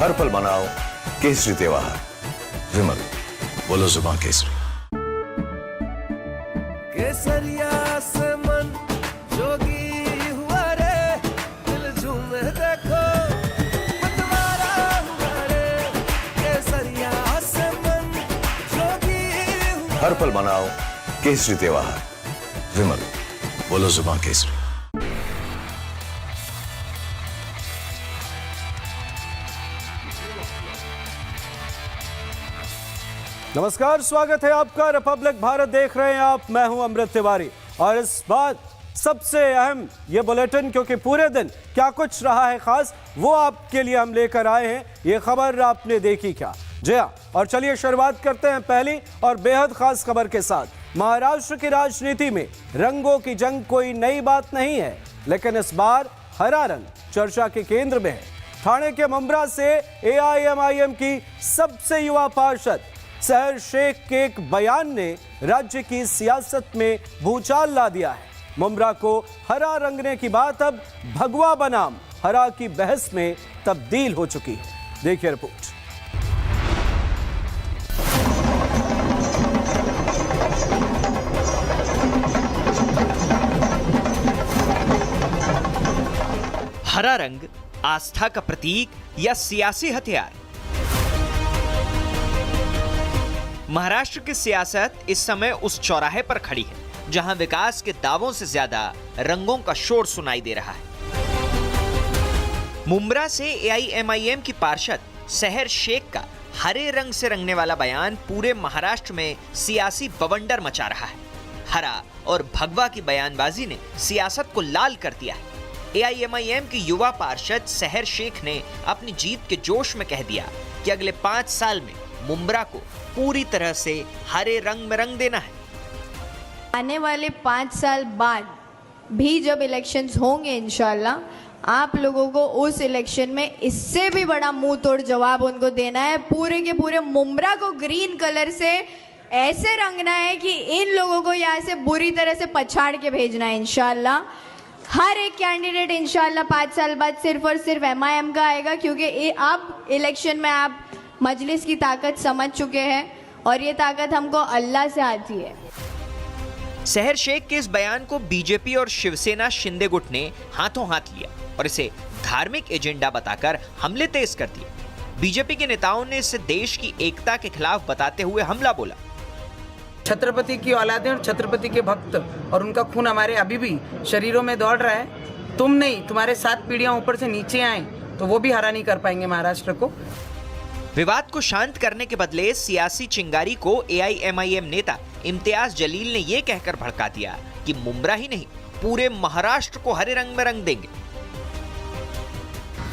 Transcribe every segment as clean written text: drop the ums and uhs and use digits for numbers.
हर पल मनाओ केसरी त्योहार। विमल, बोलो जुबान केसरी। केसरिया से मन जोगी हुआ रे, दिल झूमे देखो मतवारा हुआ रे। केसरिया से मन जोगी हुआ। हर पल मनाओ केसरी त्योहार। विमल, बोलो जुबान केसरी। नमस्कार, स्वागत है आपका। रिपब्लिक भारत देख रहे हैं आप। मैं हूं अमृत तिवारी और इस बात सबसे अहम ये बुलेटिन, क्योंकि पूरे दिन क्या कुछ रहा है खास, वो आपके लिए हम लेकर आए हैं। ये खबर आपने देखी क्या? जी हाँ, और चलिए शुरुआत करते हैं पहली और बेहद खास खबर के साथ। महाराष्ट्र की राजनीति में रंगों की जंग कोई नई बात नहीं है, लेकिन इस बार हरा रंग चर्चा के केंद्र में है। ठाणे के मुंब्रा से AIMIM की सबसे युवा पार्षद सहर शेख के एक बयान ने राज्य की सियासत में भूचाल ला दिया है। मुंब्रा को हरा रंगने की बात अब भगवा बनाम हरा की बहस में तब्दील हो चुकी है। देखिए रिपोर्ट। हरा रंग आस्था का प्रतीक या सियासी हथियार? महाराष्ट्र की सियासत इस समय उस चौराहे पर खड़ी है जहां विकास के दावों से ज्यादा रंगों का शोर सुनाई दे रहा है। मुंब्रा से AIMIM की पार्षद सहर शेख का हरे रंग से रंगने वाला बयान पूरे महाराष्ट्र में सियासी बवंडर मचा रहा है। हरा और भगवा की बयानबाजी ने सियासत को लाल कर दिया है। AIMIM की युवा पार्षद सहर शेख ने अपनी जीत के जोश में कह दिया कि अगले 5 साल में मुंब्रा को पूरी तरह से हरे रंग में रंग देना है। आने वाले 5 साल बाद भी जब इलेक्शंस होंगे इंशाल्लाह, आप लोगों को उस इलेक्शन में इससे भी बड़ा मुंह तोड़ जवाब उनको देना है। पूरे के पूरे मुंब्रा को ग्रीन कलर से ऐसे रंगना है कि इन लोगों को यहाँ से बुरी तरह से पछाड़ के भेजना है इंशाल्लाह। हर एक कैंडिडेट इंशाल्लाह 5 साल बाद सिर्फ और सिर्फ MIM का आएगा, क्योंकि अब इलेक्शन में आप मजलिस की ताकत समझ चुके हैं और ये ताकत हमको अल्लाह से आती है। सहर शेख के इस बयान को बीजेपी और शिवसेना शिंदे गुट ने हाथों हाथ लिया और इसे धार्मिक एजेंडा बताकर हमले तेज कर दिए। बीजेपी के नेताओं ने इसे देश की एकता के खिलाफ बताते हुए हमला बोला। छत्रपति की औलादें और छत्रपति के भक्त और उनका खून हमारे अभी भी शरीरों में दौड़ रहा है। तुम नहीं, तुम्हारे 7 पीढ़ियां ऊपर से नीचे आए तो वो भी हरा नहीं कर पाएंगे महाराष्ट्र को। विवाद को शांत करने के बदले सियासी चिंगारी को AIMIM नेता इम्तियाज जलील ने यह कहकर भड़का दिया कि मुंब्रा ही नहीं, पूरे महाराष्ट्र को हरे रंग में रंग देंगे।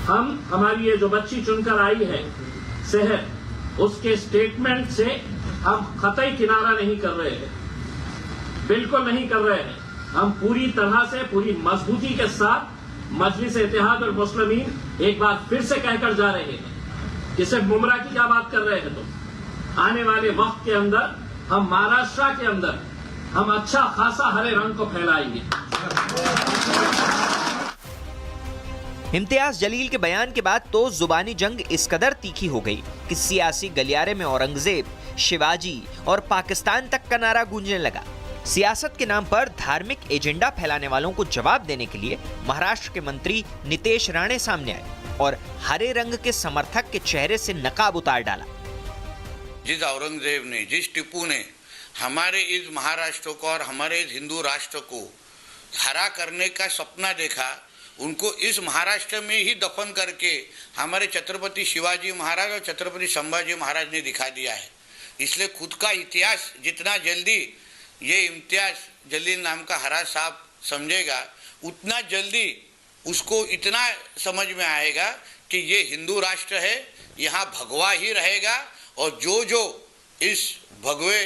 हमारी ये जो बच्ची चुनकर आई है शहर, उसके स्टेटमेंट से हम कतई किनारा नहीं कर रहे हैं, बिल्कुल नहीं कर रहे हैं। हम पूरी तरह से पूरी मजबूती के साथ मजलिस इत्तेहाद और मुस्लिमीन एक बार फिर से कहकर जा रहे हैं कि सिर्फ मुंब्रा की क्या बात कर रहे हैं तुम। आने वाले वक्त के अंदर हम महाराष्ट्र के अंदर हम अच्छा खासा हरे रंग को फैलाएंगे। इम्तियाज जलील के बयान के बाद तो जुबानी जंग इस कदर तीखी हो गई कि सियासी गलियारे में औरंगजेब, शिवाजी और पाकिस्तान तक का नारा गूंजने लगा। सियासत के नाम पर धार्मिक एजेंडा फैलाने वालों को जवाब देने के लिए महाराष्ट्र के मंत्री नितेश राणे सामने आए और हरे रंग के समर्थक के चेहरे से नकाब उतार डाला। जिस औरंगजेब ने, जिस टीपू ने हमारे इस महाराष्ट्र को और हमारे इस हिंदू राष्ट्र को हरा करने का सपना देखा, उनको इस महाराष्ट्र में ही दफन करके हमारे छत्रपति शिवाजी महाराज और छत्रपति संभाजी महाराज ने दिखा दिया है। इसलिए खुद का इतिहास जितना जल्दी ये इम्तियाज जलील नाम का हरा साहब समझेगा, उतना जल्दी उसको इतना समझ में आएगा कि ये हिंदू राष्ट्र है, यहाँ भगवा ही रहेगा। और जो इस भगवे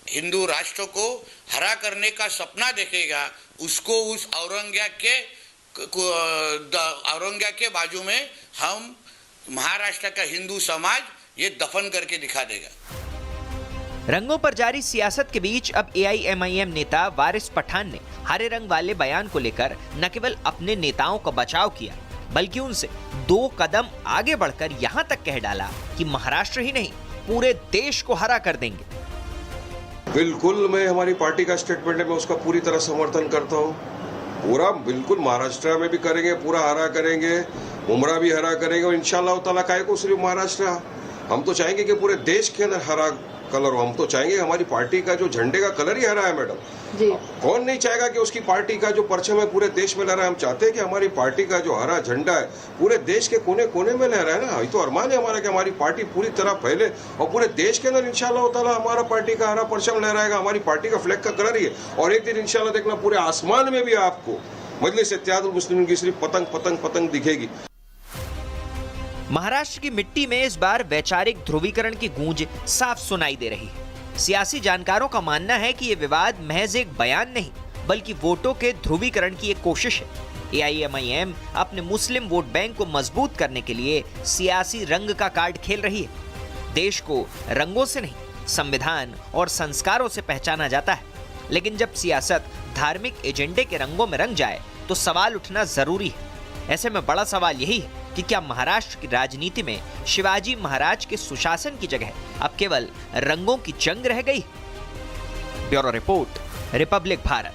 हिंदू राष्ट्र को हरा करने का सपना देखेगा, उसको उस औरंग्या के बाजू में हम महाराष्ट्र का हिंदू समाज ये दफन करके दिखा देगा। रंगों पर जारी सियासत के बीच अब AIMIM नेता वारिस पठान ने हरे रंग वाले बयान को लेकर न केवल अपने नेताओं का बचाव किया, बल्कि उनसे 2 कदम आगे बढ़कर यहां तक कह डाला कि महाराष्ट्र ही नहीं पूरे देश को हरा कर देंगे। बिल्कुल, मैं हमारी पार्टी का स्टेटमेंट है, मैं उसका पूरी तरह समर्थन करता हूँ। पूरा बिल्कुल महाराष्ट्र में भी करेंगे, पूरा हरा करेंगे, मुमरा भी हरा करेंगे और इंशाल्लाह ताला काहे को सिर्फ महाराष्ट्र, हम तो चाहेंगे कि पूरे देश के अंदर हरा कलर हो। हम तो चाहेंगे हमारी पार्टी का जो झंडे का कलर ही हरा है मैडम जी। कौन नहीं चाहेगा कि उसकी पार्टी का जो परचम है पूरे देश में लहराए। हम चाहते हैं कि हमारी पार्टी का जो हरा झंडा है पूरे देश के कोने कोने में लहराए ना। ये तो अरमान है हमारा कि हमारी पार्टी पूरी तरह फैले और पूरे देश के अंदर इंशाल्लाह ताला हमारा पार्टी का हरा परचम लहराएगा। हमारी पार्टी का फ्लैग का कलर ही है और एक दिन इंशाल्लाह देखना पूरे आसमान में भी आपको मजलिस इत्तेहादुल मुस्लिमीन की सिर्फ पतंग पतंग पतंग दिखेगी। महाराष्ट्र की मिट्टी में इस बार वैचारिक ध्रुवीकरण की गूंज साफ सुनाई दे रही है। सियासी जानकारों का मानना है कि यह विवाद महज एक बयान नहीं बल्कि वोटों के ध्रुवीकरण की एक कोशिश है। AIMIM अपने मुस्लिम वोट बैंक को मजबूत करने के लिए सियासी रंग का कार्ड खेल रही है। देश को रंगों से नहीं संविधान और संस्कारों से पहचाना जाता है, लेकिन जब सियासत धार्मिक एजेंडे के रंगों में रंग जाए तो सवाल उठना जरूरी है। ऐसे में बड़ा सवाल यही है कि क्या महाराष्ट्र की राजनीति में शिवाजी महाराज के सुशासन की जगह अब केवल रंगों की जंग रह गई? Bureau report, republic Bharat.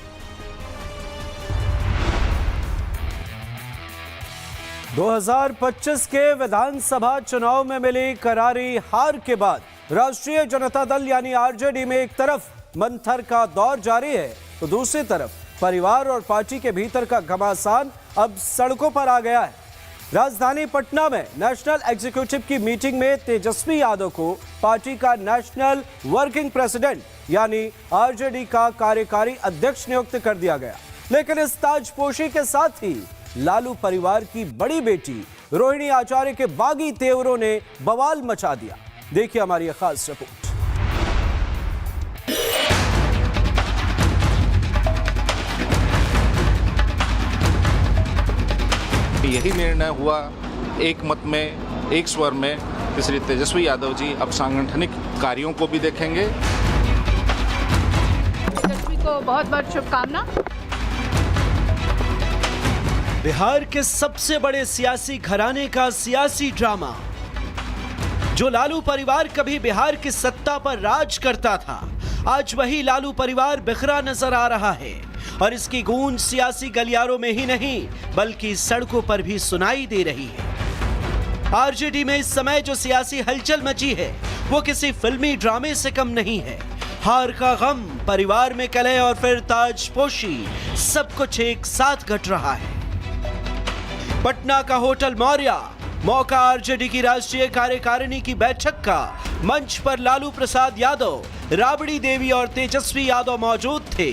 2025 के विधानसभा चुनाव में मिली करारी हार के बाद राष्ट्रीय जनता दल यानी आरजेडी में एक तरफ मंथर का दौर जारी है तो दूसरी तरफ परिवार और पार्टी के भीतर का घमासान अब सड़कों पर आ गया है। राजधानी पटना में नेशनल एग्जीक्यूटिव की मीटिंग में तेजस्वी यादव को पार्टी का नेशनल वर्किंग प्रेसिडेंट यानी आरजेडी का कार्यकारी अध्यक्ष नियुक्त कर दिया गया। लेकिन इस ताजपोशी के साथ ही लालू परिवार की बड़ी बेटी रोहिणी आचार्य के बागी तेवरों ने बवाल मचा दिया। देखिए हमारी खास रिपोर्ट। यही निर्णय हुआ एक मत में, एक स्वर में कि श्री तेजस्वी यादव जी अब सांगठनिक कार्यों को भी देखेंगे। तेजस्वी को बहुत बहुत शुभकामना। बिहार के सबसे बड़े सियासी घराने का सियासी ड्रामा, जो लालू परिवार कभी बिहार की सत्ता पर राज करता था, आज वही लालू परिवार बिखरा नजर आ रहा है और इसकी गूंज सियासी गलियारों में ही नहीं बल्कि सड़कों पर भी सुनाई दे रही है। आरजेडी में इस समय जो सियासी हलचल मची है वो किसी फिल्मी ड्रामे से कम नहीं है। हार का गम, परिवार में कलह और फिर ताजपोशी, सब कुछ एक साथ घट रहा है। पटना का होटल मौर्या, मौका आरजेडी की राष्ट्रीय कार्यकारिणी की बैठक का। मंच पर लालू प्रसाद यादव, राबड़ी देवी और तेजस्वी यादव मौजूद थे।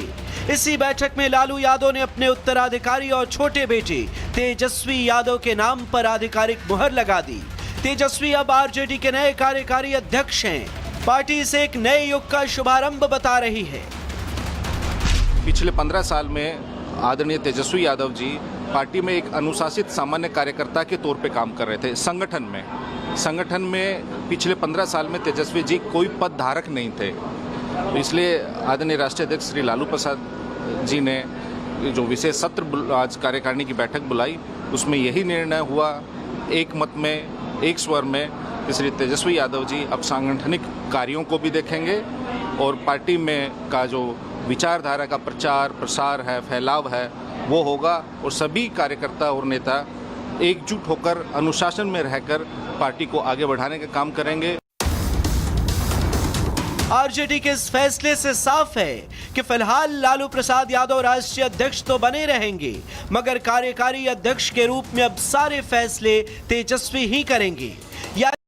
इसी बैठक में लालू यादव ने अपने उत्तराधिकारी और छोटे बेटे तेजस्वी यादव के नाम पर आधिकारिक मुहर लगा दी। तेजस्वी अब आरजेडी के नए कार्यकारी अध्यक्ष हैं। पार्टी इसे एक नए युग का शुभारंभ बता रही है। पिछले 15 साल में आदरणीय तेजस्वी यादव जी पार्टी में एक अनुशासित सामान्य कार्यकर्ता के तौर पे काम कर रहे थे। संगठन में पिछले 15 साल में तेजस्वी जी कोई पद धारक नहीं थे। इसलिए आदरणीय राष्ट्रीय अध्यक्ष श्री लालू प्रसाद जी ने जो विशेष सत्र आज कार्यकारिणी की बैठक बुलाई, उसमें यही निर्णय हुआ एक मत में, एक स्वर में कि श्री तेजस्वी यादव जी अब सांगठनिक कार्यों को भी देखेंगे और पार्टी में का जो विचारधारा का प्रचार प्रसार है, फैलाव है, वो होगा और सभी कार्यकर्ता और नेता एकजुट होकर अनुशासन में रहकर पार्टी को आगे बढ़ाने का काम करेंगे। आरजेडी के इस फैसले से साफ है कि फिलहाल लालू प्रसाद यादव राष्ट्रीय अध्यक्ष तो बने रहेंगे, मगर कार्यकारी अध्यक्ष के रूप में अब सारे फैसले तेजस्वी ही करेंगे। यानी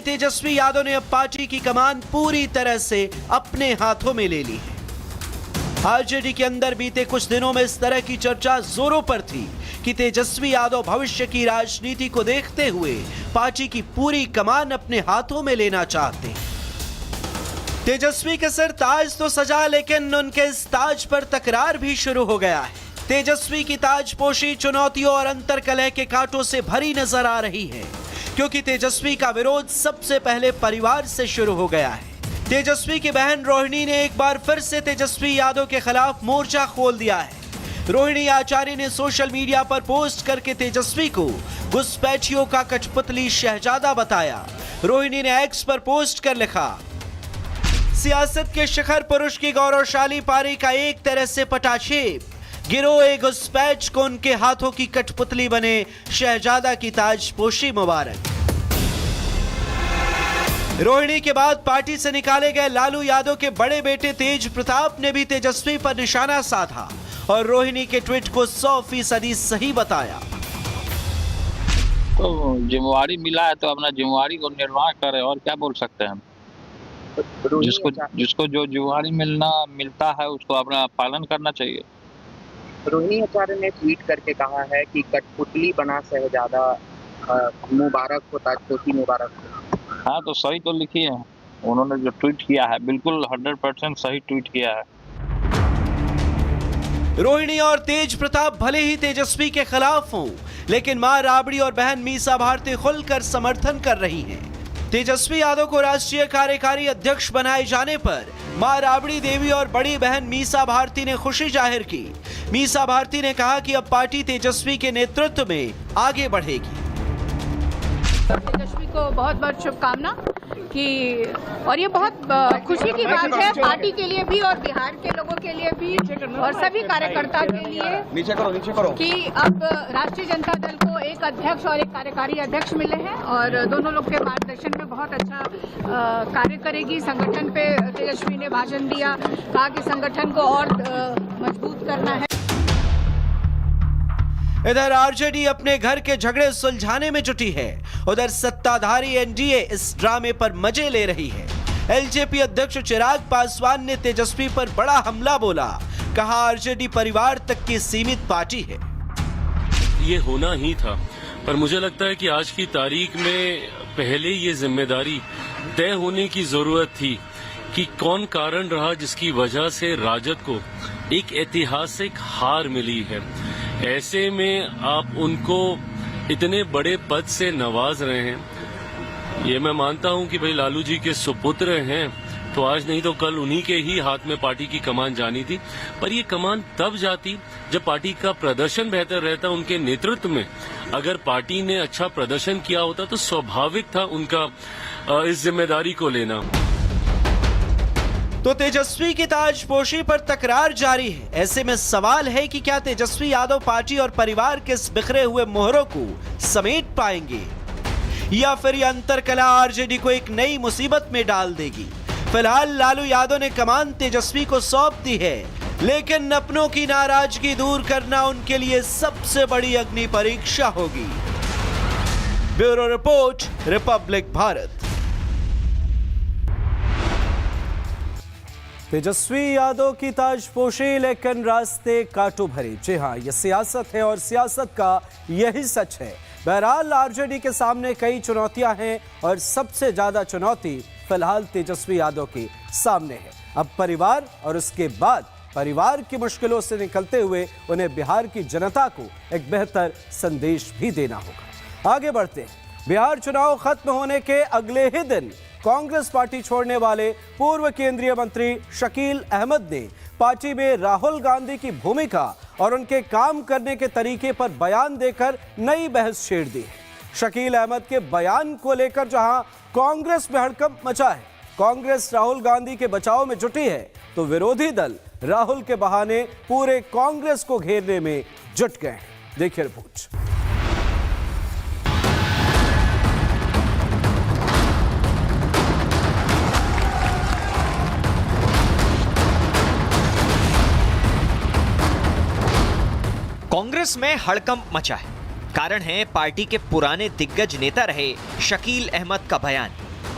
तेजस्वी यादव ने अब पार्टी की कमान पूरी तरह से अपने हाथों में ले ली है। आरजेडी के अंदर बीते कुछ दिनों में इस तरह की चर्चा जोरों पर थी कि तेजस्वी यादव भविष्य की राजनीति को देखते हुए पार्टी की पूरी कमान अपने हाथों में लेना चाहते हैं। तेजस्वी के सिर ताज तो सजा, लेकिन उनके इस ताज पर तकरार भी शुरू हो गया है। तेजस्वी की ताजपोशी चुनौतियों और अंतर्कलह के कांटों से भरी नजर आ रही है, क्योंकि तेजस्वी का विरोध सबसे पहले परिवार से शुरू हो गया है। तेजस्वी की बहन रोहिणी ने एक बार फिर से तेजस्वी यादव के खिलाफ मोर्चा खोल दिया है। रोहिणी आचार्य ने सोशल मीडिया पर पोस्ट करके तेजस्वी को घुसपैठियों का कठपुतली शहजादा बताया। रोहिणी ने एक्स पर पोस्ट कर लिखा, सियासत के शिखर पुरुष की गौरवशाली पारी का एक तरह से पटाक्षेप, गिरोह घुसपैठ को उनके हाथों की कठपुतली बने शहजादा की ताजपोशी मुबारक। रोहिणी के बाद पार्टी से निकाले गए लालू यादव के बड़े बेटे तेज प्रताप ने भी तेजस्वी पर निशाना साधा और रोहिणी के ट्वीट को 100% सही बताया। तो जिम्मेवारी मिला है तो अपना जिम्मेवारी को निर्वाह करे, और क्या बोल सकते हैं हम। जिसको जो जिम्मेवारी मिलता है उसको अपना पालन करना चाहिए। रोहिणी आचार्य ने ट्वीट करके कहा है कि कठपुतली बना शहजादा, मुबारक हो, ताजपोशी मुबारक हो। हाँ, तो सही तो लिखी है उन्होंने जो ट्वीट किया है, बिल्कुल 100% सही ट्वीट किया है। रोहिणी और तेज प्रताप भले ही तेजस्वी के खिलाफ हों, लेकिन मां राबड़ी और बहन मीसा भारती खुलकर समर्थन कर रही हैं। तेजस्वी यादव को राष्ट्रीय कार्यकारी अध्यक्ष बनाए जाने पर मां राबड़ी देवी और बड़ी बहन मीसा भारती ने खुशी जाहिर की। मीसा भारती ने कहा कि अब पार्टी तेजस्वी के नेतृत्व में आगे बढ़ेगी। तेजस्वी को बहुत बहुत शुभकामना कि, और ये बहुत खुशी की बात है पार्टी के लिए भी और बिहार के लोगों के लिए भी और सभी कार्यकर्ता के लिए, नीचे करो कि अब राष्ट्रीय जनता दल को एक अध्यक्ष और एक कार्यकारी अध्यक्ष मिले हैं और दोनों लोग के मार्गदर्शन में बहुत अच्छा कार्य करेगी। संगठन पे तेजस्वी ने भाषण दिया, कहा कि संगठन को और मजबूत करना है। इधर आरजेडी अपने घर के झगड़े सुलझाने में जुटी है, उधर सत्ताधारी एनडीए इस ड्रामे पर मजे ले रही है। एलजेपी अध्यक्ष चिराग पासवान ने तेजस्वी पर बड़ा हमला बोला, कहा आरजेडी परिवार तक की सीमित पार्टी है। ये होना ही था, पर मुझे लगता है कि आज की तारीख में पहले ये जिम्मेदारी तय होने की जरूरत थी कि कौन कारण रहा जिसकी वजह से राजद को एक ऐतिहासिक हार मिली है। ऐसे में आप उनको इतने बड़े पद से नवाज रहे हैं। ये मैं मानता हूं कि भाई लालू जी के सुपुत्र हैं, तो आज नहीं तो कल उन्हीं के ही हाथ में पार्टी की कमान जानी थी। पर ये कमान तब जाती जब पार्टी का प्रदर्शन बेहतर रहता उनके नेतृत्व में। अगर पार्टी ने अच्छा प्रदर्शन किया होता तो स्वाभाविक था उनका इस जिम्मेदारी को लेना। तो तेजस्वी की ताजपोशी पर तकरार जारी है। ऐसे में सवाल है कि क्या तेजस्वी यादव पार्टी और परिवार के इस बिखरे हुए मोहरों को समेट पाएंगे या फिर यह अंतरकला आरजेडी को एक नई मुसीबत में डाल देगी। फिलहाल लालू यादव ने कमान तेजस्वी को सौंप दी है, लेकिन अपनों की नाराजगी दूर करना उनके लिए सबसे बड़ी अग्नि परीक्षा होगी। Bureau report, republic Bharat. Tejashwi Yadav की ताजपोशी लेकिन रास्ते कांटो भरे। जी हाँ, यह सियासत है और सियासत का यही सच है। बहरहाल आरजेडी के सामने कई चुनौतियां हैं और सबसे ज्यादा चुनौती फिलहाल तेजस्वी यादव के सामने है। अब परिवार और उसके बाद परिवार की मुश्किलों से निकलते हुए उन्हें बिहार की जनता को एक बेहतर संदेश भी देना होगा। आगे बढ़ते हैं। बिहार चुनाव खत्म होने के अगले ही दिन कांग्रेस पार्टी छोड़ने वाले पूर्व केंद्रीय मंत्री शकील अहमद ने पार्टी में राहुल गांधी की भूमिका और उनके काम करने के तरीके पर बयान देकर नई बहस छेड़ दी है। शकील अहमद के बयान को लेकर जहां कांग्रेस में हड़कंप मचा है, कांग्रेस राहुल गांधी के बचाव में जुटी है, तो विरोधी दल राहुल के बहाने पूरे कांग्रेस को घेरने में जुट गए हैं। देखिए रिपोर्ट। कांग्रेस में हड़कंप मचा है। कारण है पार्टी के पुराने दिग्गज नेता रहे शकील अहमद का बयान।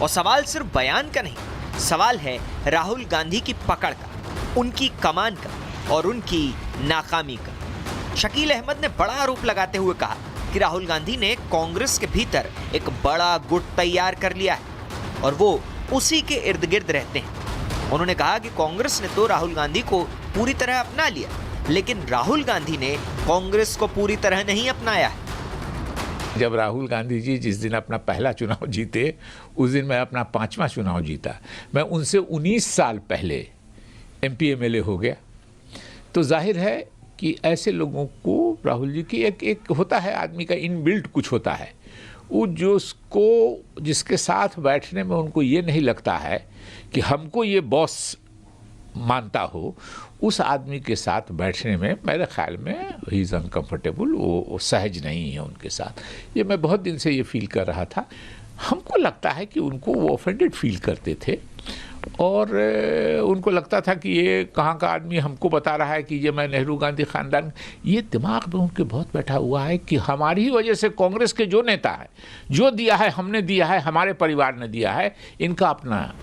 और सवाल सिर्फ बयान का नहीं, सवाल है राहुल गांधी की पकड़ का, उनकी कमान का और उनकी नाकामी का। शकील अहमद ने बड़ा आरोप लगाते हुए कहा कि राहुल गांधी ने कांग्रेस के भीतर एक बड़ा गुट तैयार कर लिया है और वो उसी के इर्द गिर्द रहते हैं। उन्होंने कहा कि कांग्रेस ने तो राहुल गांधी को पूरी तरह अपना लिया, लेकिन राहुल गांधी ने कांग्रेस को पूरी तरह नहीं अपनाया है। जब राहुल गांधी जी जिस दिन अपना पहला चुनाव जीते, उस दिन मैं अपना 5वां चुनाव जीता। मैं उनसे 19 साल पहले MP MLA हो गया। तो जाहिर है कि ऐसे लोगों को राहुल जी की एक होता है, आदमी का इनबिल्ट कुछ होता है, वो जिसके साथ बैठने में उनको ये नहीं लगता है कि हमको ये बॉस मानता हो, उस आदमी के साथ बैठने में मेरे ख्याल में ही इज़ अनकम्फर्टेबल, वो सहज नहीं है उनके साथ। ये मैं बहुत दिन से ये फील कर रहा था। हमको लगता है कि उनको वो ऑफेंडेड फील करते थे और उनको लगता था कि ये कहाँ का आदमी हमको बता रहा है कि ये मैं नेहरू गांधी ख़ानदान, ये दिमाग में उनके बहुत बैठा हुआ है कि हमारी ही वजह से कांग्रेस के जो नेता है, जो दिया है हमने दिया है, हमारे परिवार ने दिया है, इनका अपना।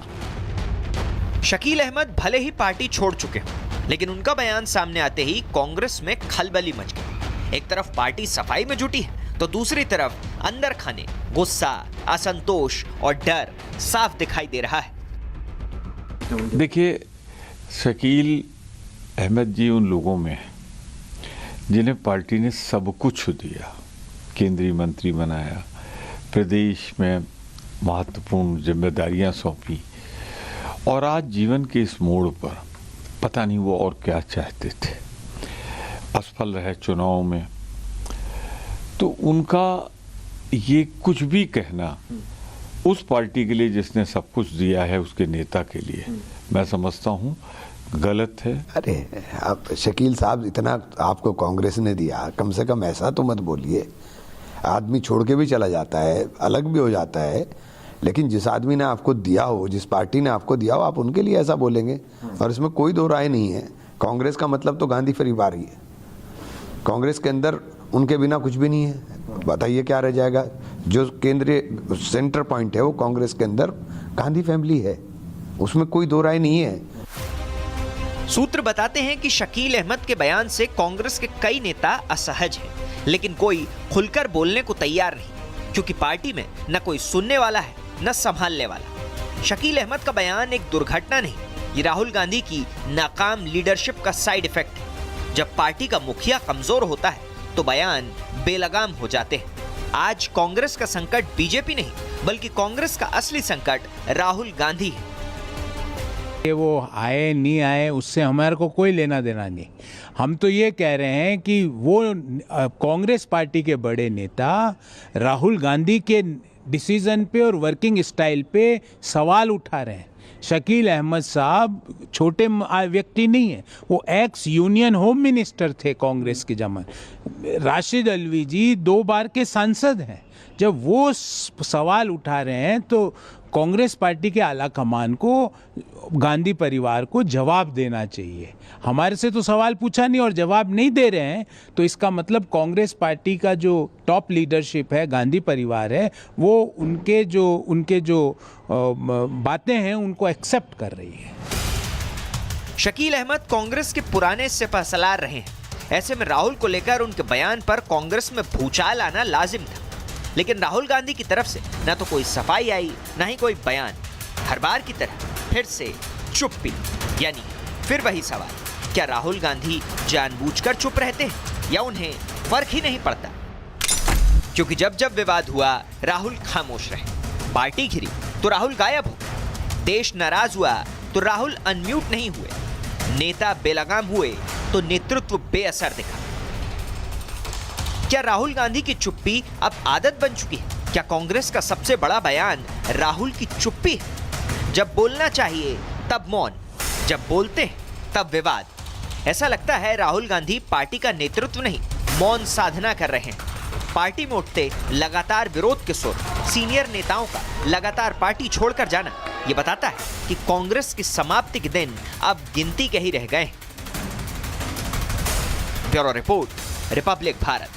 शकील अहमद भले ही पार्टी छोड़ चुके हों, लेकिन उनका बयान सामने आते ही कांग्रेस में खलबली मच गई। एक तरफ पार्टी सफाई में जुटी है तो दूसरी तरफ अंदर खाने गुस्सा, असंतोष और डर साफ दिखाई दे रहा है। देखिए, शकील अहमद जी उन लोगों में हैं जिन्हें पार्टी ने सब कुछ दिया, केंद्रीय मंत्री बनाया, प्रदेश में महत्वपूर्ण जिम्मेदारियां सौंपी, और आज जीवन के इस मोड़ पर पता नहीं वो और क्या चाहते थे। असफल रहे चुनाव में, तो उनका ये कुछ भी कहना उस पार्टी के लिए जिसने सब कुछ दिया है, उसके नेता के लिए, मैं समझता हूँ गलत है। अरे आप शकील साहब, इतना आपको कांग्रेस ने दिया, कम से कम ऐसा तो मत बोलिए। आदमी छोड़ के भी चला जाता है, अलग भी हो जाता है, लेकिन जिस आदमी ने आपको दिया हो, जिस पार्टी ने आपको दिया हो, आप उनके लिए ऐसा बोलेंगे, और इसमें कोई दो राय नहीं है। कांग्रेस का मतलब तो गांधी परिवार ही है। कांग्रेस के अंदर उनके बिना कुछ भी नहीं है। बताइए क्या रह जाएगा? जो केंद्रीय सेंटर पॉइंट है वो कांग्रेस के अंदर गांधी फैमिली है, उसमें कोई दो राय नहीं है। सूत्र बताते हैं कि शकील अहमद के बयान से कांग्रेस के कई नेता असहज हैं, लेकिन कोई खुलकर बोलने को तैयार नहीं, क्योंकि पार्टी में न कोई सुनने वाला है न संभालने वाला। शकील अहमद का बयान एक दुर्घटना नहीं, ये राहुल गांधी की नाकाम लीडरशिप का साइड इफेक्ट है। जब पार्टी का मुखिया कमजोर होता है तो बयान बेलगाम हो जाते हैं। आज कांग्रेस का संकट बीजेपी नहीं, बल्कि कांग्रेस का असली संकट राहुल गांधी है। वो आए नहीं आए उससे हमारे को कोई लेना देना नहीं। हम तो ये कह रहे हैं कि वो कांग्रेस पार्टी के बड़े नेता राहुल गांधी के डिसीजन पे और वर्किंग स्टाइल पे सवाल उठा रहे हैं। शकील अहमद साहब छोटे व्यक्ति नहीं है, वो एक्स यूनियन होम मिनिस्टर थे कांग्रेस के जमाने। राशिद अलवी जी 2 बार के सांसद हैं। जब वो सवाल उठा रहे हैं तो कांग्रेस पार्टी के आला कमान को, गांधी परिवार को जवाब देना चाहिए। हमारे से तो सवाल पूछा नहीं और जवाब नहीं दे रहे हैं, तो इसका मतलब कांग्रेस पार्टी का जो टॉप लीडरशिप है, गांधी परिवार है, वो उनके जो बातें हैं उनको एक्सेप्ट कर रही है। शकील अहमद कांग्रेस के पुराने सिपहसालार रहे हैं। ऐसे में राहुल को लेकर उनके बयान पर कांग्रेस में भूचाल आना लाजिम था, लेकिन राहुल गांधी की तरफ से न तो कोई सफाई आई, न ही कोई बयान। हर बार की तरह फिर से चुप्पी, यानी फिर वही सवाल, क्या राहुल गांधी जानबूझकर चुप रहते हैं या उन्हें फर्क ही नहीं पड़ता? क्योंकि जब जब विवाद हुआ राहुल खामोश रहे, पार्टी घिरी तो राहुल गायब हो, देश नाराज हुआ तो राहुल अनम्यूट नहीं हुए, नेता बेलगाम हुए तो नेतृत्व बेअसर दिखा। क्या राहुल गांधी की चुप्पी अब आदत बन चुकी है? क्या कांग्रेस का सबसे बड़ा बयान राहुल की चुप्पी है? जब बोलना चाहिए तब मौन, जब बोलते हैं तब विवाद। ऐसा लगता है राहुल गांधी पार्टी का नेतृत्व नहीं, मौन साधना कर रहे हैं। पार्टी में उठते लगातार विरोध के सुर, सीनियर नेताओं का लगातार पार्टी छोड़कर जाना, ये बताता है कि कांग्रेस की समाप्ति के दिन अब गिनती के ही रह गए। Bureau report, republic Bharat.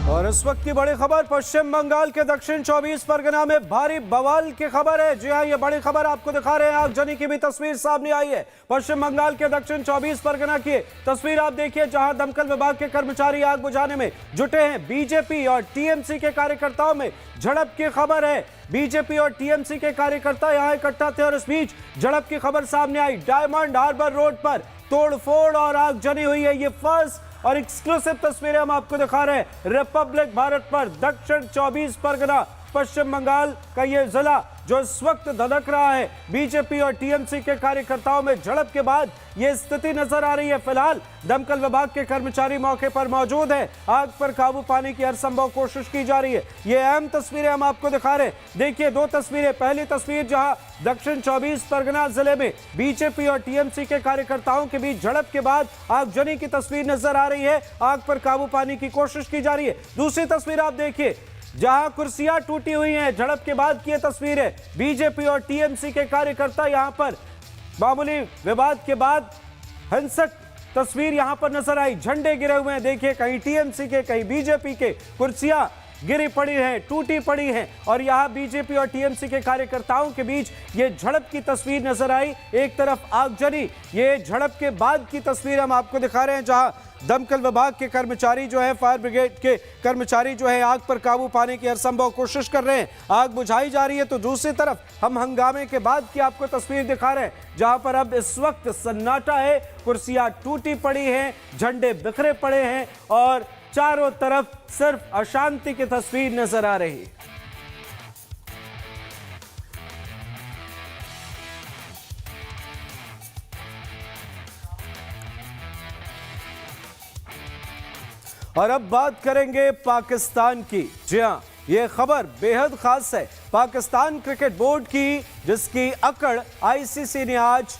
और इस वक्त की बड़ी खबर, पश्चिम बंगाल के दक्षिण 24 परगना में भारी बवाल की खबर है। जी हां, ये बड़ी खबर आपको दिखा रहे हैं। आगजनी की भी तस्वीर सामने आई है। पश्चिम बंगाल के दक्षिण 24 परगना की तस्वीर आप देखिए, जहां दमकल विभाग के कर्मचारी आग बुझाने में जुटे हैं। बीजेपी और टीएमसी के कार्यकर्ताओं में झड़प की खबर है। बीजेपी और टीएमसी के कार्यकर्ता यहां इकट्ठा थे और इस बीच झड़प की खबर सामने आई। डायमंड हार्बर रोड पर तोड़फोड़ और आगजनी हुई है। ये फर्स्ट और एक्सक्लूसिव तस्वीरें हम आपको दिखा रहे हैं रिपब्लिक भारत पर। दक्षिण 24 परगना, पश्चिम बंगाल का ये जिला जो इस वक्त धधक रहा है। बीजेपी और टीएमसी के कार्यकर्ताओं में झड़प के बाद यह स्थिति नजर आ रही है। फिलहाल दमकल विभाग के कर्मचारी मौके पर मौजूद हैं। आग पर काबू पाने की हर संभव कोशिश की जा रही है। ये अहम तस्वीरें हम आपको दिखा रहे हैं। देखिए दो तस्वीरें। पहली तस्वीर जहां दक्षिण 24 परगना जिले में बीजेपी और टीएमसी के कार्यकर्ताओं के बीच झड़प के बाद आगजनी की तस्वीर नजर आ रही है। आग पर काबू पाने की कोशिश की जा रही है। दूसरी तस्वीर आप देखिए जहां कुर्सियां टूटी हुई हैं। झड़प के बाद की तस्वीर है। बीजेपी और टीएमसी के कार्यकर्ता यहां पर मामूली विवाद के बाद हिंसक तस्वीर यहां पर नजर आई। झंडे गिरे हुए हैं। देखिए कहीं टीएमसी के कहीं बीजेपी के कुर्सियां गिरी पड़ी हैं, टूटी पड़ी हैं और यहां बीजेपी और टीएमसी के कार्यकर्ताओं के बीच ये झड़प की तस्वीर नजर आई। एक तरफ आगजनी, ये झड़प के बाद की तस्वीर हम आपको दिखा रहे हैं जहां दमकल विभाग के कर्मचारी जो है, फायर ब्रिगेड के कर्मचारी जो है आग पर काबू पाने की हर संभव कोशिश कर रहे हैं। आग बुझाई जा रही है। तो दूसरी तरफ हम हंगामे के बाद की आपको तस्वीर दिखा रहे हैं जहां पर अब इस वक्त सन्नाटा है। कुर्सियां टूटी पड़ी हैं, झंडे बिखरे पड़े हैं और चारों तरफ सिर्फ अशांति की तस्वीर नजर आ रही है। और अब बात करेंगे पाकिस्तान की। जी हां, यह खबर बेहद खास है। पाकिस्तान क्रिकेट बोर्ड की, जिसकी अकड़ आईसीसी ने आज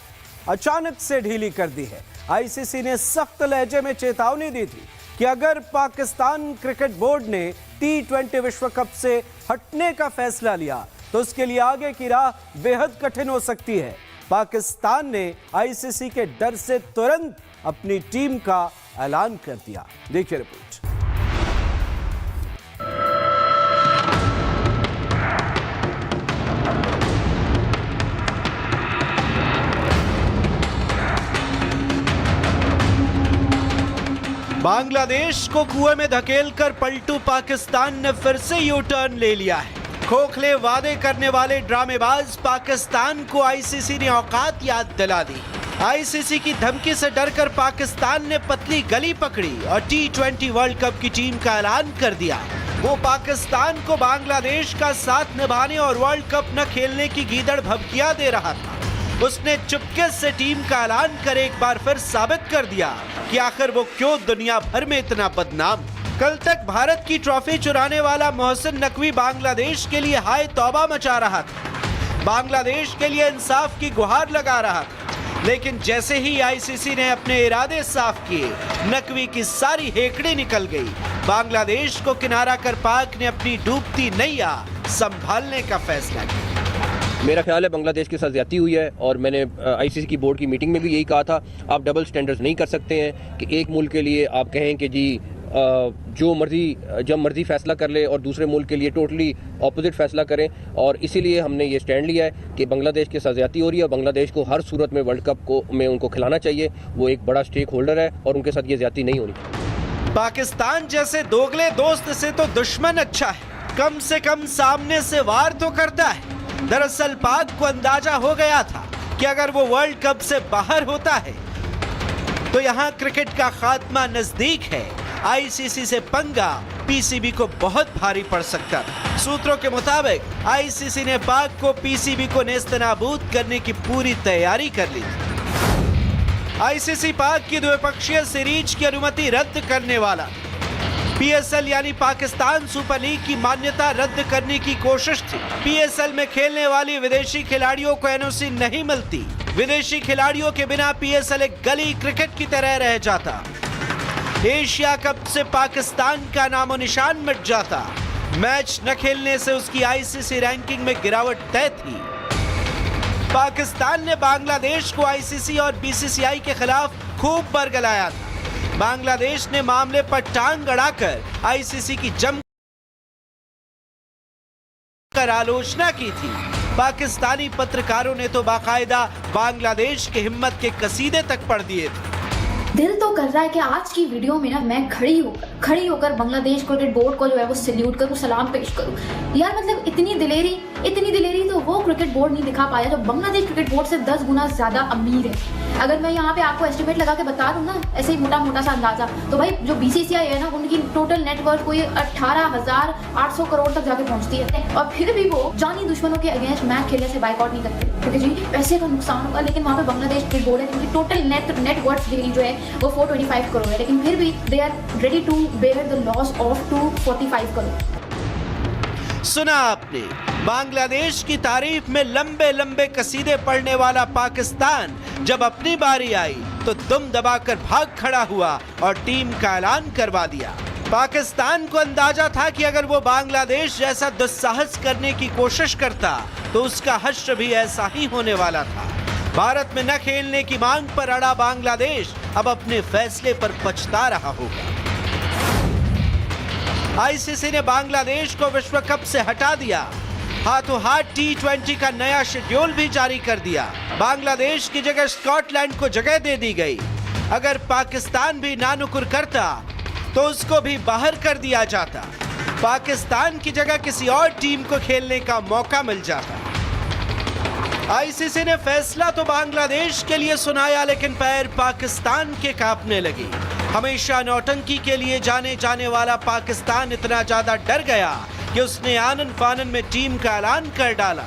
अचानक से ढीली कर दी है। आईसीसी ने सख्त लहजे में चेतावनी दी थी कि अगर पाकिस्तान क्रिकेट बोर्ड ने T20 विश्व कप से हटने का फैसला लिया तो उसके लिए आगे की राह बेहद कठिन हो सकती है। पाकिस्तान ने आईसीसी के डर से तुरंत अपनी टीम का ऐलान कर दिया। देखिए रिपोर्ट। बांग्लादेश को कुएं में धकेलकर पलटू पाकिस्तान ने फिर से यू टर्न ले लिया है। खोखले वादे करने वाले ड्रामेबाज पाकिस्तान को आईसीसी ने औकात याद दिला दी। आईसीसी की धमकी से डरकर पाकिस्तान ने पतली गली पकड़ी और T20 वर्ल्ड कप की टीम का ऐलान कर दिया। वो पाकिस्तान को बांग्लादेश का साथ निभाने और वर्ल्ड कप न खेलने की गीदड़ भभकिया दे रहा था। उसने चुपके से टीम का ऐलान कर एक बार फिर साबित कर दिया कि आखिर वो क्यों दुनिया भर में इतना बदनाम। कल तक भारत की ट्रॉफी चुराने वाला मोहसिन नकवी बांग्लादेश के लिए हाय तौबा मचा रहा था। बांग्लादेश के लिए इंसाफ की गुहार लगा रहा था। लेकिन जैसे ही आईसीसी ने अपने इरादे साफ किए, नकवी की सारी हेकड़ी निकल गई। बांग्लादेश को किनारा कर पाक ने अपनी डूबती नैया संभालने का फैसला किया। मेरा ख्याल है बांग्लादेश के साथ ज्यादती हुई है और मैंने आईसीसी की बोर्ड की मीटिंग में भी यही कहा था। आप डबल स्टैंडर्ड्स नहीं कर सकते हैं कि एक मुल्क के लिए आप कहें कि जी जो मर्जी जब मर्जी फैसला कर ले और दूसरे मुल्क के लिए टोटली ऑपोजिट फैसला करें। और इसीलिए हमने ये स्टैंड लिया है कि बांग्लादेश के साथ ज्यादती हो रही है। बांग्लादेश को हर सूरत में वर्ल्ड कप को में उनको खिलाना चाहिए। वो एक बड़ा स्टेक होल्डर है और उनके साथ ये ज्यादती नहीं होनी। पाकिस्तान जैसे दोगले दोस्त से तो दुश्मन अच्छा है, कम से कम सामने से वार तो करता है। दरअसल पाक को अंदाजा हो गया था कि अगर वो वर्ल्ड कप से बाहर होता है तो यहां क्रिकेट का खात्मा नजदीक है। आईसीसी से पंगा पीसीबी को बहुत भारी पड़ सकता था। सूत्रों के मुताबिक आईसीसी ने पाक को पीसीबी को नेस्तनाबूद करने की पूरी तैयारी कर ली थी। आईसीसी पाक की द्विपक्षीय सीरीज की अनुमति रद्द करने वाला। पीएसएल यानी पाकिस्तान सुपर लीग की मान्यता रद्द करने की कोशिश थी। पीएसएल में खेलने वाली विदेशी खिलाड़ियों को एनओसी नहीं मिलती। विदेशी खिलाड़ियों के बिना पीएसएल एक गली क्रिकेट की तरह रह जाता। एशिया कप से पाकिस्तान का नामो निशान मिट जाता। मैच न खेलने से उसकी आईसीसी रैंकिंग में गिरावट तय थी। पाकिस्तान ने बांग्लादेश को आईसीसी और बीसीसीआई के खिलाफ खूब बरगलाया था। बांग्लादेश ने मामले पर टांग अड़ाकर आईसीसी की जमकर आलोचना की थी। पाकिस्तानी पत्रकारों ने तो बाकायदा बांग्लादेश की हिम्मत के कसीदे तक पढ़ दिए थे। दिल तो कर रहा है कि आज की वीडियो में ना मैं खड़ी होकर बांग्लादेश क्रिकेट बोर्ड को जो है वो सल्यूट करूं, सलाम पेश करूं। यार मतलब इतनी दिलेरी तो वो क्रिकेट बोर्ड नहीं दिखा पाया जो बांग्लादेश क्रिकेट बोर्ड से 10 गुना ज्यादा अमीर है। अगर मैं यहाँ पे आपको एस्टिमेट लगा के बता दूं ना, ऐसे ही मोटा सा अंदाजा, तो भाई जो BCCI है ना, उनकी टोटल नेटवर्थ कोई 18,800 करोड़ तक जाके पहुंचती है। और फिर भी वो जानी दुश्मनों के अगेंस्ट मैच खेलने से बाइकआउट नहीं करते, क्योंकि जी पैसे का नुकसान होगा। लेकिन वहाँ पे बांग्लादेश क्रिकेट बोर्ड है, उनकी टोटल नेटवर्थ जो है वो 425 करोड़ है, लेकिन फिर भी they are ready to bear the loss of 245 crore. सुना आपने, बांग्लादेश की तारीफ में लंबे लंबे कसीदे पढ़ने वाला पाकिस्तान जब अपनी बारी आई तो दुम दबाकर भाग खड़ा हुआ और टीम का ऐलान करवा दिया। पाकिस्तान को अंदाजा था कि अगर वो बांग्लादेश जैसा दुस्साहस करने की कोशिश करता तो उसका हश्र भी ऐसा ही होने वाला था। भारत में न खेलने की मांग पर अड़ा बांग्लादेश अब अपने फैसले पर पछता रहा होगा। ICC ने बांग्लादेश को विश्व कप से हटा दिया, हाथों हाथ T20 का नया शेड्यूल भी जारी कर दिया। बांग्लादेश की जगह स्कॉटलैंड को जगह दे दी गई। अगर पाकिस्तान भी नानुकुर करता तो उसको भी बाहर कर दिया जाता, पाकिस्तान की जगह किसी और टीम को खेलने का मौका मिल जाता। ICC ने फैसला तो बांग्लादेश के लिए सुनाया, लेकिन पैर पाकिस्तान के कांपने लगे। हमेशा नौटंकी के लिए जाने वाला पाकिस्तान इतना ज्यादा डर गया कि उसने आनन फानन में टीम का ऐलान कर डाला।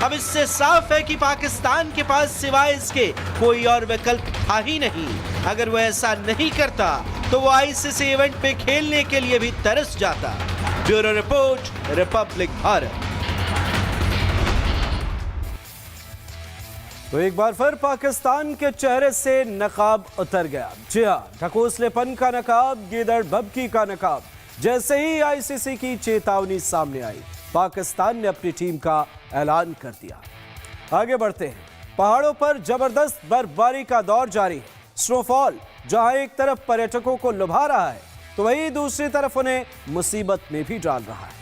अब इससे साफ है कि पाकिस्तान के पास सिवाय इसके कोई और विकल्प था ही नहीं। अगर वो ऐसा नहीं करता तो वो ICC इवेंट पे खेलने के लिए भी तरस जाता। Bureau report, republic Bharat. तो एक बार फिर पाकिस्तान के चेहरे से नकाब उतर गया। जी हाँ, ढकोसलेपन का नकाब, गीदड़ भभकी का नकाब। जैसे ही ICC की चेतावनी सामने आई, पाकिस्तान ने अपनी टीम का ऐलान कर दिया। आगे बढ़ते हैं। पहाड़ों पर जबरदस्त बर्फबारी का दौर जारी है। स्नोफॉल जहां एक तरफ पर्यटकों को लुभा रहा है तो वहीं दूसरी तरफ उन्हें मुसीबत में भी डाल रहा है।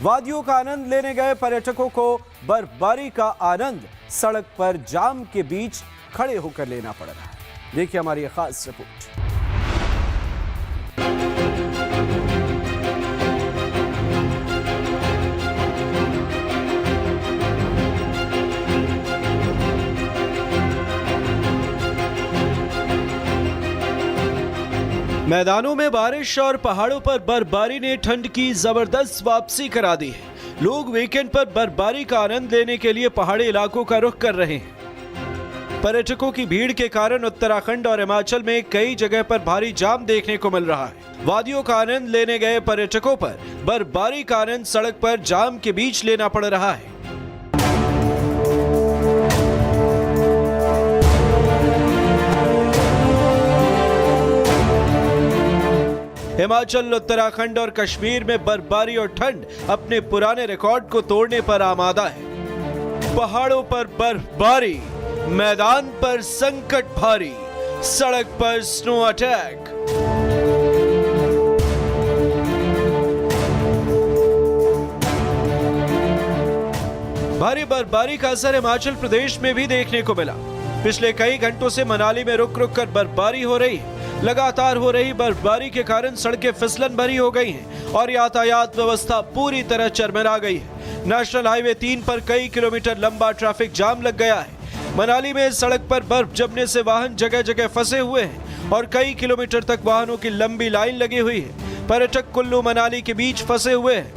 वादियों का आनंद लेने गए पर्यटकों को बर्फबारी का आनंद सड़क पर जाम के बीच खड़े होकर लेना पड़ रहा है। देखिए हमारी ये खास रिपोर्ट। मैदानों में बारिश और पहाड़ों पर बर्फबारी ने ठंड की जबरदस्त वापसी करा दी है। लोग वीकेंड पर बर्फबारी का आनंद लेने के लिए पहाड़ी इलाकों का रुख कर रहे हैं। पर्यटकों की भीड़ के कारण उत्तराखंड और हिमाचल में कई जगह पर भारी जाम देखने को मिल रहा है। वादियों का आनंद लेने गए पर्यटकों पर बर्फबारी का आनंद सड़क पर जाम के बीच लेना पड़ रहा है। हिमाचल, उत्तराखंड और कश्मीर में बर्फबारी और ठंड अपने पुराने रिकॉर्ड को तोड़ने पर आमादा है। पहाड़ों पर बर्फबारी, मैदान पर संकट भारी, सड़क पर स्नो अटैक। भारी बर्फबारी का असर हिमाचल प्रदेश में भी देखने को मिला। पिछले कई घंटों से मनाली में रुक रुक कर बर्फबारी हो रही है। लगातार हो रही बर्फबारी के कारण सड़कें फिसलन भरी हो गई हैं और यातायात व्यवस्था पूरी तरह चरमरा गई है। नेशनल हाईवे 3 पर कई किलोमीटर लंबा ट्रैफिक जाम लग गया है। मनाली में सड़क पर बर्फ जमने से वाहन जगह जगह फंसे हुए हैं और कई किलोमीटर तक वाहनों की लंबी लाइन लगी हुई है। पर्यटक कुल्लू मनाली के बीच फंसे हुए हैं।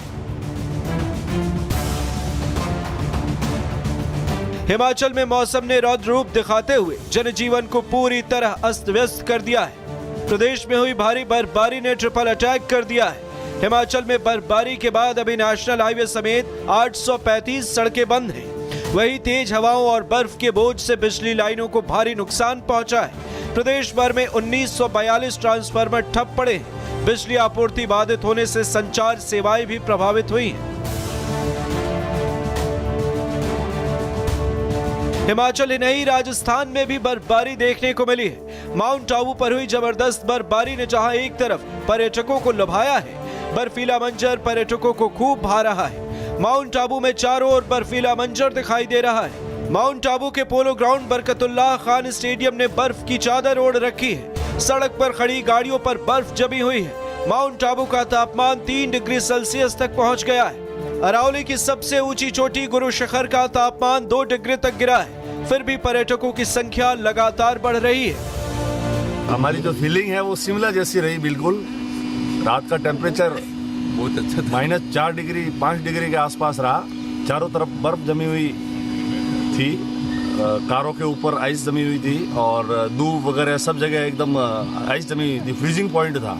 हिमाचल में मौसम ने रौद्र रूप दिखाते हुए जनजीवन को पूरी तरह अस्त व्यस्त कर दिया है। प्रदेश में हुई भारी बर्फबारी ने ट्रिपल अटैक कर दिया है। हिमाचल में बर्फबारी के बाद अभी नेशनल हाईवे समेत 835 सड़कें बंद हैं। वहीं तेज हवाओं और बर्फ के बोझ से बिजली लाइनों को भारी नुकसान पहुंचा है। प्रदेश भर में 1942 ट्रांसफार्मर ठप पड़े हैं। बिजली आपूर्ति बाधित होने से संचार सेवाएं भी प्रभावित हुई हैं। हिमाचल ही नहीं, राजस्थान में भी बर्फबारी देखने को मिली है। माउंट आबू पर हुई जबरदस्त बर्फबारी ने जहां एक तरफ पर्यटकों को लुभाया है, बर्फीला मंजर पर्यटकों को खूब भा रहा है। माउंट आबू में चारों ओर बर्फीला मंजर दिखाई दे रहा है। माउंट आबू के polo ground Barkatullah Khan stadium ने बर्फ की चादर ओढ़ रखी है। सड़क पर खड़ी गाड़ियों पर बर्फ जमी हुई है। माउंट आबू का तापमान 3 डिग्री सेल्सियस तक पहुंच गया है। अरावली की सबसे ऊंची चोटी गुरु शिखर का तापमान 2 डिग्री तक गिरा है। फिर भी पर्यटकों की संख्या लगातार बढ़ रही है। हमारी जो फीलिंग है वो शिमला जैसी रही। बिल्कुल रात का टेम्परेचर बहुत अच्छा -4 डिग्री 5 डिग्री के आसपास रहा। चारों तरफ बर्फ जमी हुई थी, कारों के ऊपर आइस जमी हुई थी और धूप वगैरह सब जगह एकदम आइस जमी हुई थी। फ्रीजिंग पॉइंट था।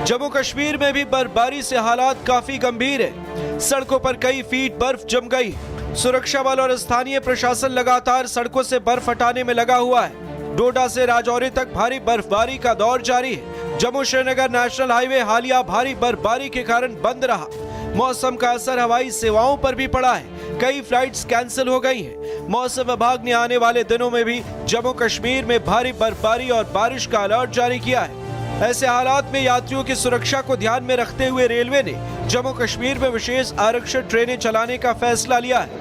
जम्मू कश्मीर में भी बर्फबारी से हालात काफी गंभीर है। सड़कों पर कई फीट बर्फ जम गई। सुरक्षा बल और स्थानीय प्रशासन लगातार सड़कों से बर्फ हटाने में लगा हुआ है। डोडा से राजौरी तक भारी बर्फबारी का दौर जारी है। जम्मू श्रीनगर नेशनल हाईवे हालिया भारी बर्फबारी के कारण बंद रहा। मौसम का असर हवाई सेवाओं पर भी पड़ा है। कई फ्लाइट्स कैंसिल हो गई हैं। मौसम विभाग ने आने वाले दिनों में भी जम्मू कश्मीर में भारी बर्फबारी और बारिश का अलर्ट जारी किया है। ऐसे हालात में यात्रियों की सुरक्षा को ध्यान में रखते हुए रेलवे ने जम्मू कश्मीर में विशेष आरक्षित ट्रेनें चलाने का फैसला लिया है।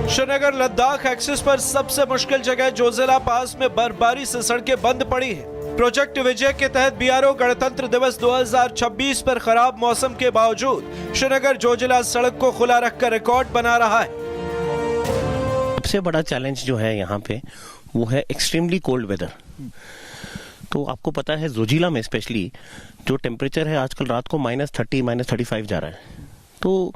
श्रीनगर लद्दाख एक्सिस पर सबसे मुश्किल जगह जोजिला पास में बर्फबारी से सड़कें बंद पड़ी हैं। प्रोजेक्ट विजय के तहत बीआरओ गणतंत्र दिवस 2026 पर खराब मौसम के बावजूद श्रीनगर जोजिला सड़क को खुला रखकर रिकॉर्ड बना रहा है। सबसे बड़ा चैलेंज जो है यहाँ पे वो है एक्सट्रीमली कोल्ड वेदर। तो आपको पता है जोजिला में स्पेशली जो टेम्परेचर है आजकल रात को -30 -35 जा रहा है। तो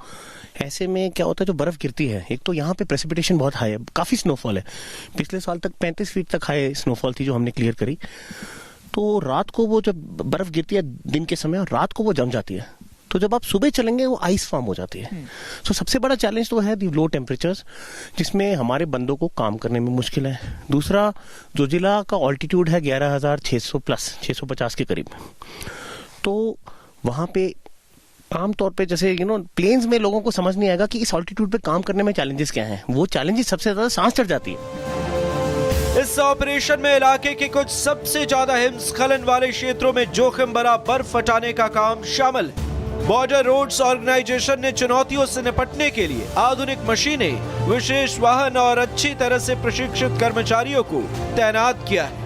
ऐसे में क्या होता है, जो बर्फ गिरती है, एक तो यहाँ पे प्रेसिपिटेशन बहुत हाई है, काफी स्नोफॉल है। पिछले साल तक 35 फीट तक हाई स्नोफॉल थी जो हमने क्लियर करी। तो रात को वो जब बर्फ गिरती है दिन के समय और रात को वो जम जाती है, तो जब आप सुबह चलेंगे वो आइस फॉर्म हो जाती है। तो सबसे बड़ा चैलेंज तो है दी लो टेम्परेचर्स, जिसमें हमारे बंदों को काम करने में मुश्किल है। दूसरा, जोजिला का ऑल्टीट्यूड है 11,600 प्लस 650 के करीब। तो वहाँ पे आमतौर पे जैसे प्लेन्स में लोगों को समझ नहीं आएगा कि इस ऑल्टीट्यूड पे काम करने में चैलेंजेस क्या हैं। वो चैलेंजेस सबसे ज्यादा सांस चढ़ जाती है। इस ऑपरेशन में इलाके के कुछ सबसे ज्यादा हिमस्खलन वाले क्षेत्रों में जोखिम भरा बर्फ हटाने का काम शामिल है। बॉर्डर रोड्स ऑर्गेनाइजेशन ने चुनौतियों से निपटने के लिए आधुनिक मशीनें, विशेष वाहन और अच्छी तरह से प्रशिक्षित कर्मचारियों को तैनात किया है।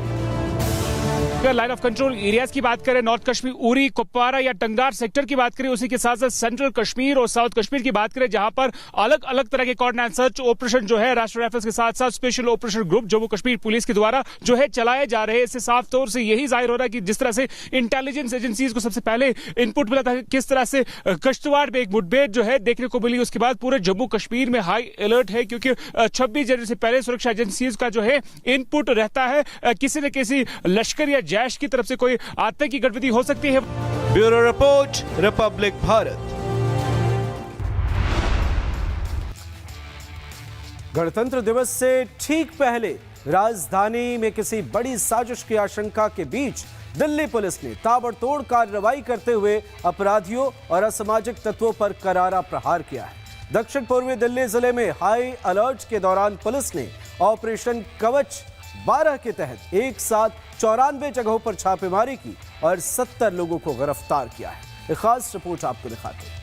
लाइन ऑफ कंट्रोल एरियाज की बात करें, नॉर्थ कश्मीर, उरी, कुपवारा या टंगदार सेक्टर की बात करें, उसी के साथ साथ सेंट्रल कश्मीर और साउथ कश्मीर की बात करें, जहां पर अलग अलग तरह के कॉर्डिनेट सर्च ऑपरेशन जो है राष्ट्रीय राइफल्स के साथ साथ special operation group Jammu Kashmir police के द्वारा जो है चलाए जा रहे हैं। इससे साफ तौर से यही जाहिर हो रहा है कि जिस तरह से इंटेलिजेंस एजेंसीज को सबसे पहले इनपुट मिला था, किस तरह से किश्तवाड़ में एक मुठभेड़ जो है देखने को मिली, उसके बाद पूरे जम्मू कश्मीर में हाई अलर्ट है, क्योंकि 26 जनवरी से पहले सुरक्षा एजेंसीज का जो है इनपुट रहता है किसी न किसी लश्कर या जैश की तरफ से कोई आतंकी गतिविधि हो सकती है। Bureau report, republic Bharat. गणतंत्र दिवस से ठीक पहले राजधानी में किसी बड़ी साजिश की आशंका के बीच दिल्ली पुलिस ने ताबड़तोड़ कार्रवाई करते हुए अपराधियों और असामाजिक तत्वों पर करारा प्रहार किया है। दक्षिण पूर्वी दिल्ली जिले में हाई अलर्ट के दौरान पुलिस ने ऑपरेशन कवच 12 के तहत एक साथ 94 जगहों पर छापेमारी की और 70 लोगों को गिरफ्तार किया है। एक खास रिपोर्ट आपको दिखाते हैं।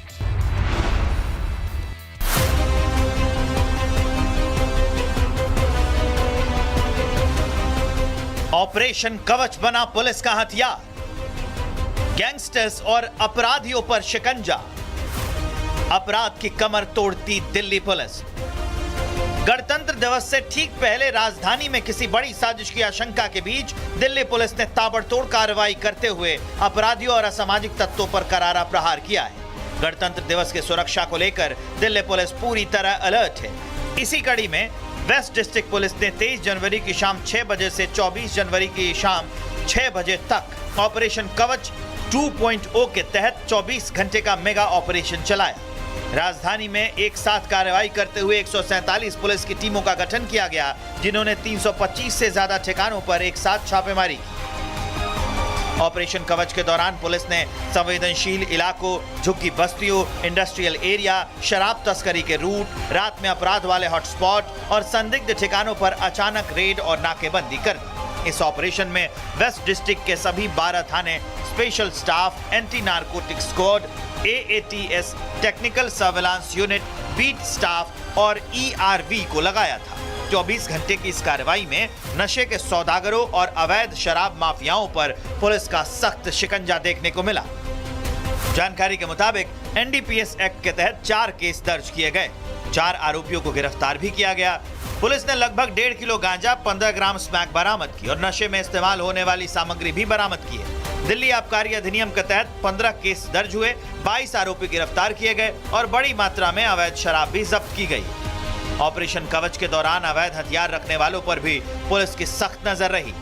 ऑपरेशन कवच बना पुलिस का हथियार। गैंगस्टर्स और अपराधियों पर शिकंजा। अपराध की कमर तोड़ती दिल्ली पुलिस। गणतंत्र दिवस से ठीक पहले राजधानी में किसी बड़ी साजिश की आशंका के बीच दिल्ली पुलिस ने ताबड़तोड़ कार्रवाई करते हुए अपराधियों और असामाजिक तत्वों पर करारा प्रहार किया है। गणतंत्र दिवस की सुरक्षा को लेकर दिल्ली पुलिस पूरी तरह अलर्ट है। इसी कड़ी में वेस्ट डिस्ट्रिक्ट पुलिस ने 23 जनवरी की शाम 6 बजे से 24 जनवरी की शाम 6 बजे तक ऑपरेशन कवच 2.0 के तहत 24 घंटे का मेगा ऑपरेशन चलाया। राजधानी में एक साथ कार्रवाई करते हुए 147 पुलिस की टीमों का गठन किया गया, जिन्होंने 325 से ज्यादा ठिकानों पर एक साथ छापेमारी की। ऑपरेशन कवच के दौरान पुलिस ने संवेदनशील इलाकों, झुग्गी बस्तियों, इंडस्ट्रियल एरिया, शराब तस्करी के रूट, रात में अपराध वाले हॉटस्पॉट और संदिग्ध ठिकानों पर अचानक रेड और नाकेबंदी कर दी। इस ऑपरेशन में वेस्ट डिस्ट्रिक्ट के सभी 12 थाने, special staff, anti narcotic squad, AATS, technical surveillance unit, beat staff और ERV को लगाया था। 24 घंटे की इस कार्रवाई में नशे के सौदागरों और अवैध शराब माफियाओं पर पुलिस का सख्त शिकंजा देखने को मिला। जानकारी के मुताबिक NDPS एक्ट के तहत 4 केस दर्ज किए गए, 4 आरोपियों को गिरफ्तार भी किया गया। पुलिस ने लगभग 1.5 किलो गांजा, 15 ग्राम स्मैक बरामद की और नशे में इस्तेमाल होने वाली सामग्री भी बरामद की है। दिल्ली आबकारी अधिनियम के तहत 15 केस दर्ज हुए, 22 आरोपी गिरफ्तार किए गए और बड़ी मात्रा में अवैध शराब भी जब्त की गई। ऑपरेशन कवच के दौरान अवैध हथियार रखने वालों पर भी पुलिस की सख्त नजर रही।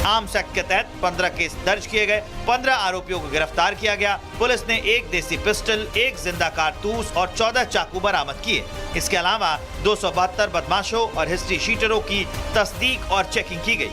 आर्म्स एक्ट के तहत 15 केस दर्ज किए गए, 15 आरोपियों को गिरफ्तार किया गया। पुलिस ने 1 देसी पिस्टल, 1 जिंदा कारतूस और 14 चाकू बरामद किए। इसके अलावा 272 बदमाशों और हिस्ट्री शीटरों की तस्दीक और चेकिंग की गई।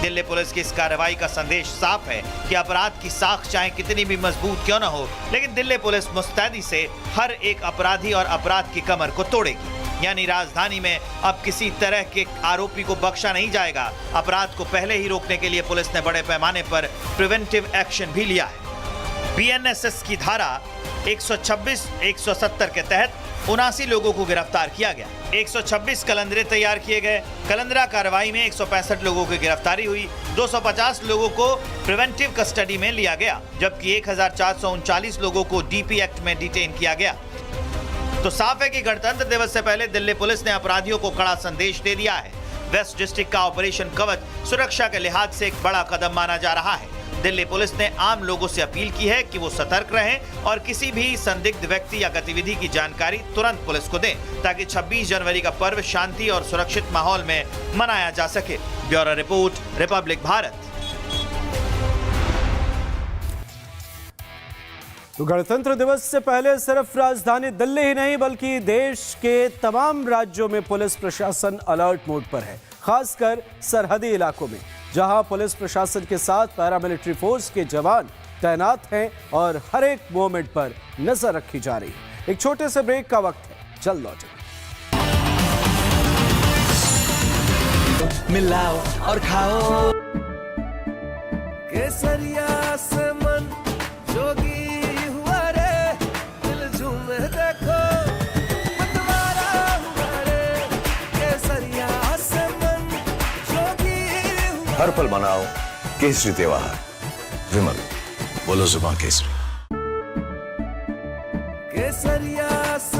दिल्ली पुलिस की इस कार्रवाई का संदेश साफ है कि अपराध की साख चाहे कितनी भी मजबूत क्यों न हो, लेकिन दिल्ली पुलिस मुस्तैदी से हर एक अपराधी और अपराध की कमर को तोड़ेगी। यानी राजधानी में अब किसी तरह के आरोपी को बख्शा नहीं जाएगा। अपराध को पहले ही रोकने के लिए पुलिस ने बड़े पैमाने पर प्रिवेंटिव एक्शन भी लिया है। BNSS की धारा 126, 170 के तहत 79 लोगों को गिरफ्तार किया गया। 126 कलंदरे तैयार किए गए। कलंदरा कार्रवाई में 165 लोगों की गिरफ्तारी हुई, 250 लोगों को प्रिवेंटिव कस्टडी में लिया गया, जबकि 1439 लोगों को DP एक्ट में डिटेन किया गया। तो साफ है कि गणतंत्र दिवस से पहले दिल्ली पुलिस ने अपराधियों को कड़ा संदेश दे दिया है। वेस्ट डिस्ट्रिक्ट का ऑपरेशन कवच सुरक्षा के लिहाज से एक बड़ा कदम माना जा रहा है। दिल्ली पुलिस ने आम लोगों से अपील की है कि वो सतर्क रहें और किसी भी संदिग्ध व्यक्ति या गतिविधि की जानकारी तुरंत पुलिस को दें, ताकि 26 जनवरी का पर्व शांति और सुरक्षित माहौल में मनाया जा सके। Bureau report, republic Bharat. तो गणतंत्र दिवस से पहले सिर्फ राजधानी दिल्ली ही नहीं बल्कि देश के तमाम राज्यों में पुलिस प्रशासन अलर्ट मोड पर है, खासकर सरहदी इलाकों में, जहां पुलिस प्रशासन के साथ पैरामिलिट्री फोर्स के जवान तैनात हैं और हर एक मोमेंट पर नजर रखी जा रही है। एक छोटे से ब्रेक का वक्त है, जल्द लौटेंगे। मिलाओ और खाओ केसरिया से मन जोगी हुआ रे, दिल झूमे देखो मतवारा हुआ रे, केसरिया से मन जोगी हुआ। हर पल मनाओ केसरी त्योहार। विमल, बोलो जुबान केसरी। केसरिया